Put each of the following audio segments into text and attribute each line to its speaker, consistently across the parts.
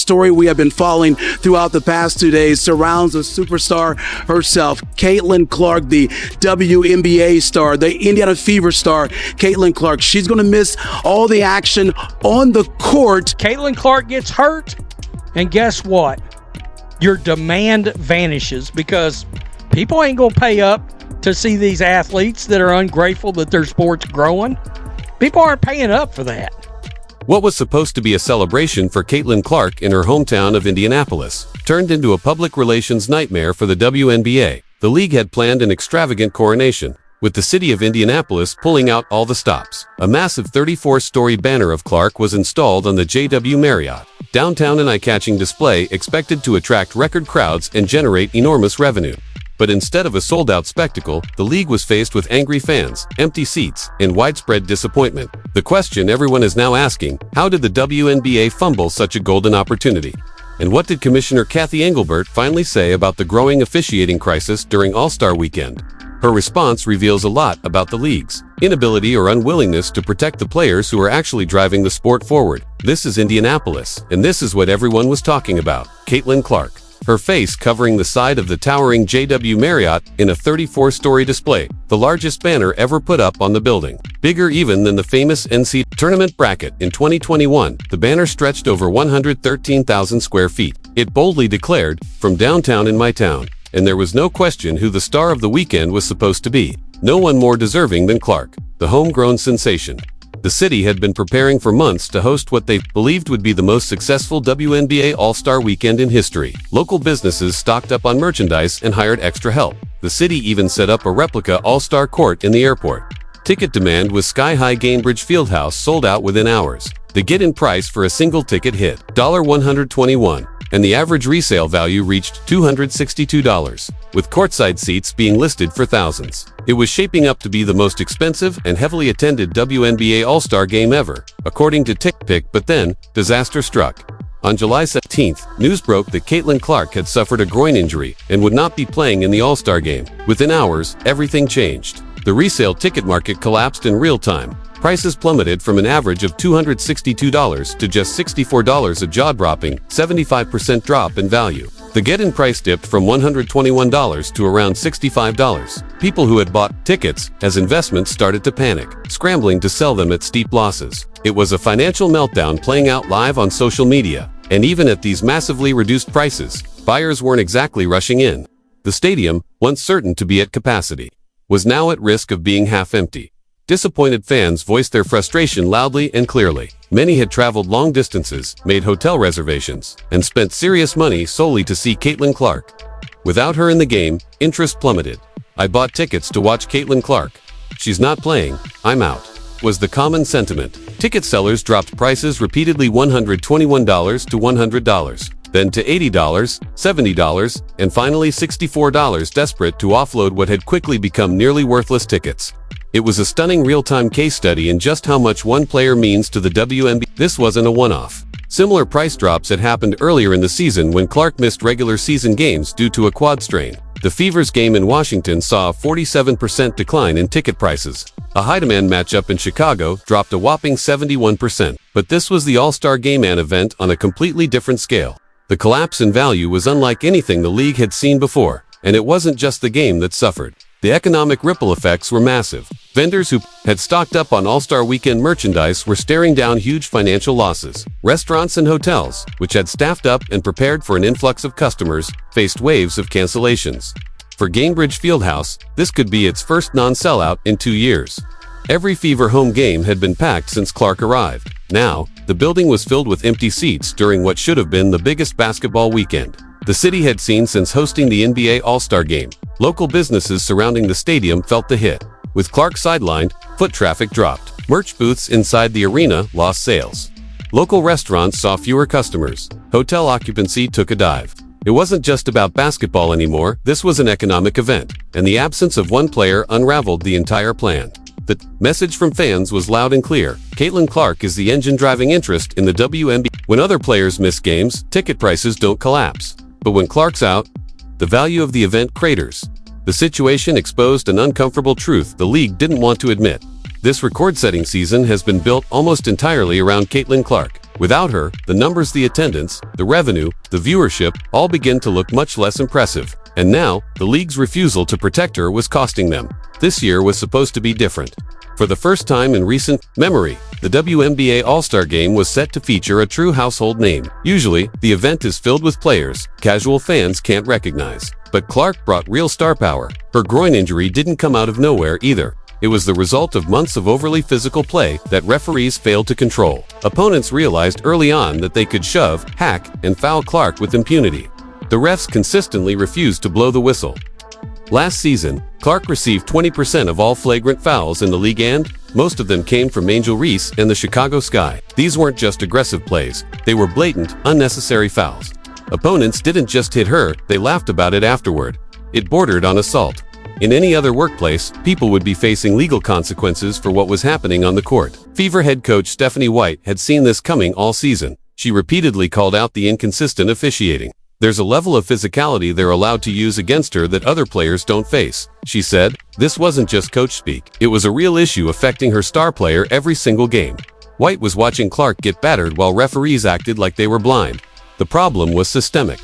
Speaker 1: story we have been following throughout the past 2 days surrounds the superstar herself, Caitlin Clark, the WNBA star, the Indiana Fever star, Caitlin Clark. She's going to miss all the action on the court.
Speaker 2: Caitlin Clark gets hurt, and guess what? Your demand vanishes because people ain't going to pay up to see these athletes that are ungrateful that their sport's growing. People aren't paying up for that.
Speaker 3: What was supposed to be a celebration for Caitlin Clark in her hometown of Indianapolis turned into a public relations nightmare for the WNBA. The league had planned an extravagant coronation, with the city of Indianapolis pulling out all the stops. A massive 34-story banner of Clark was installed on the JW Marriott downtown, an eye-catching display expected to attract record crowds and generate enormous revenue. But instead of a sold-out spectacle, the league was faced with angry fans, empty seats, and widespread disappointment. The question everyone is now asking, how did the WNBA fumble such a golden opportunity? And what did Commissioner Kathy Engelbert finally say about the growing officiating crisis during All-Star Weekend? Her response reveals a lot about the league's inability or unwillingness to protect the players who are actually driving the sport forward. This is Indianapolis, and this is what everyone was talking about: Caitlin Clark. Her face covering the side of the towering JW Marriott in a 34-story display, the largest banner ever put up on the building. Bigger even than the famous NCAA tournament bracket in 2021, the banner stretched over 113,000 square feet. It boldly declared, "From downtown in my town," and there was no question who the star of the weekend was supposed to be. No one more deserving than Clark, the homegrown sensation. The city had been preparing for months to host what they believed would be the most successful WNBA All-Star Weekend in history. Local businesses stocked up on merchandise and hired extra help. The city even set up a replica All-Star court in the airport. Ticket demand was sky-high. Gainbridge Fieldhouse sold out within hours. The get-in price for a single ticket hit $121, and the average resale value reached $262, with courtside seats being listed for thousands. It was shaping up to be the most expensive and heavily attended WNBA All-Star game ever, according to TickPick, but then, disaster struck. On July 17th, news broke that Caitlin Clark had suffered a groin injury and would not be playing in the All-Star game. Within hours, everything changed. The resale ticket market collapsed in real time. Prices plummeted from an average of $262 to just $64, a jaw-dropping 75% drop in value. The get-in price dipped from $121 to around $65. People who had bought tickets as investments started to panic, scrambling to sell them at steep losses. It was a financial meltdown playing out live on social media. And even at these massively reduced prices, buyers weren't exactly rushing in. The stadium, once certain to be at capacity, was now at risk of being half empty. Disappointed fans voiced their frustration loudly and clearly. Many had traveled long distances, made hotel reservations, and spent serious money solely to see Caitlin Clark. Without her in the game, interest plummeted. "I bought tickets to watch Caitlin Clark. She's not playing. I'm out," was the common sentiment. Ticket sellers dropped prices repeatedly: $121 to $100, then to $80, $70, and finally $64, desperate to offload what had quickly become nearly worthless tickets. It was a stunning real-time case study in just how much one player means to the WNBA. This wasn't a one-off. Similar price drops had happened earlier in the season when Clark missed regular season games due to a quad strain. The Fever's game in Washington saw a 47% decline in ticket prices. A high-demand matchup in Chicago dropped a whopping 71%. But this was the All-Star Game, an event on a completely different scale. The collapse in value was unlike anything the league had seen before, and it wasn't just the game that suffered. The economic ripple effects were massive. Vendors who had stocked up on All-Star Weekend merchandise were staring down huge financial losses. Restaurants and hotels, which had staffed up and prepared for an influx of customers, faced waves of cancellations. For Gainbridge Fieldhouse, this could be its first non-sellout in 2 years. Every Fever home game had been packed since Clark arrived. Now, the building was filled with empty seats during what should have been the biggest basketball weekend the city had seen since hosting the NBA All-Star Game. Local businesses surrounding the stadium felt the hit. With Clark sidelined, foot traffic dropped. Merch booths inside the arena lost sales. Local restaurants saw fewer customers. Hotel occupancy took a dive. It wasn't just about basketball anymore, this was an economic event, and the absence of one player unraveled the entire plan. The message from fans was loud and clear: Caitlin Clark is the engine driving interest in the WNBA. When other players miss games, ticket prices don't collapse. But when Clark's out, the value of the event craters. The situation exposed an uncomfortable truth the league didn't want to admit. This record-setting season has been built almost entirely around Caitlin Clark. Without her, the numbers, the attendance, the revenue, the viewership all begin to look much less impressive. And now, the league's refusal to protect her was costing them. This year was supposed to be different. For the first time in recent memory, the WNBA All-Star Game was set to feature a true household name. Usually, the event is filled with players casual fans can't recognize. But Clark brought real star power. Her groin injury didn't come out of nowhere either. It was the result of months of overly physical play that referees failed to control. Opponents realized early on that they could shove, hack, and foul Clark with impunity. The refs consistently refused to blow the whistle. Last season, Clark received 20% of all flagrant fouls in the league, and most of them came from Angel Reese and the Chicago Sky. These weren't just aggressive plays, they were blatant, unnecessary fouls. Opponents didn't just hit her, they laughed about it afterward. It bordered on assault. In any other workplace, people would be facing legal consequences for what was happening on the court. Fever head coach Stephanie White had seen this coming all season. She repeatedly called out the inconsistent officiating. There's a level of physicality they're allowed to use against her that other players don't face, she said. This wasn't just coach speak. It was a real issue affecting her star player every single game. White was watching Clark get battered while referees acted like they were blind. The problem was systemic.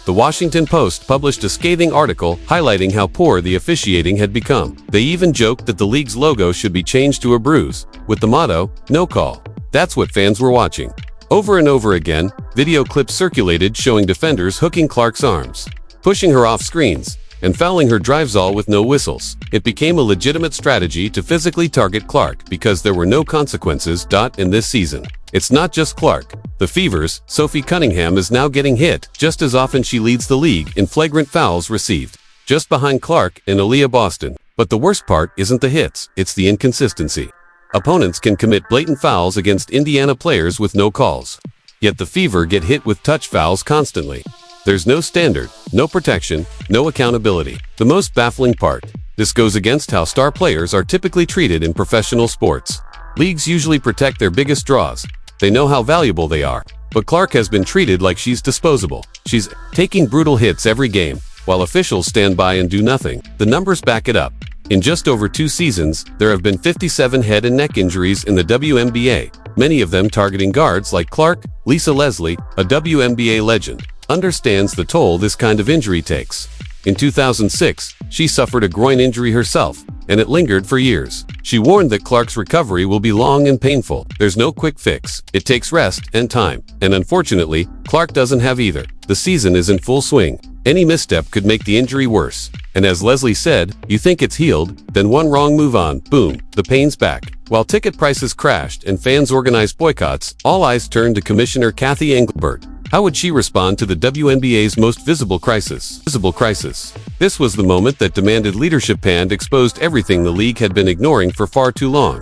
Speaker 3: The Washington Post published a scathing article highlighting how poor the officiating had become. They even joked that the league's logo should be changed to a bruise, with the motto, "No call." That's what fans were watching. Over and over again, video clips circulated showing defenders hooking Clark's arms, pushing her off screens, and fouling her drives, all with no whistles. It became a legitimate strategy to physically target Clark because there were no consequences. In this season, it's not just Clark. The Fever's Sophie Cunningham is now getting hit just as often. She leads the league in flagrant fouls received, just behind Clark and Aaliyah Boston. But the worst part isn't the hits, it's the inconsistency. Opponents can commit blatant fouls against Indiana players with no calls. Yet the Fever get hit with touch fouls constantly. There's no standard, no protection, no accountability. The most baffling part, this goes against how star players are typically treated in professional sports. Leagues usually protect their biggest draws. They know how valuable they are. But Clark has been treated like she's disposable. She's taking brutal hits every game, while officials stand by and do nothing. The numbers back it up. In just over 2 seasons, there have been 57 head and neck injuries in the WNBA, many of them targeting guards like Clark. Lisa Leslie, a WNBA legend, understands the toll this kind of injury takes. In 2006, she suffered a groin injury herself, and it lingered for years. She warned that Clark's recovery will be long and painful. There's no quick fix. It takes rest and time. And unfortunately, Clark doesn't have either. The season is in full swing. Any misstep could make the injury worse. And as Leslie said, you think it's healed, then one wrong move on, boom, the pain's back. While ticket prices crashed and fans organized boycotts, all eyes turned to Commissioner Kathy Engelbert. How would she respond to the WNBA's most visible crisis? This was the moment that demanded leadership and exposed everything the league had been ignoring for far too long.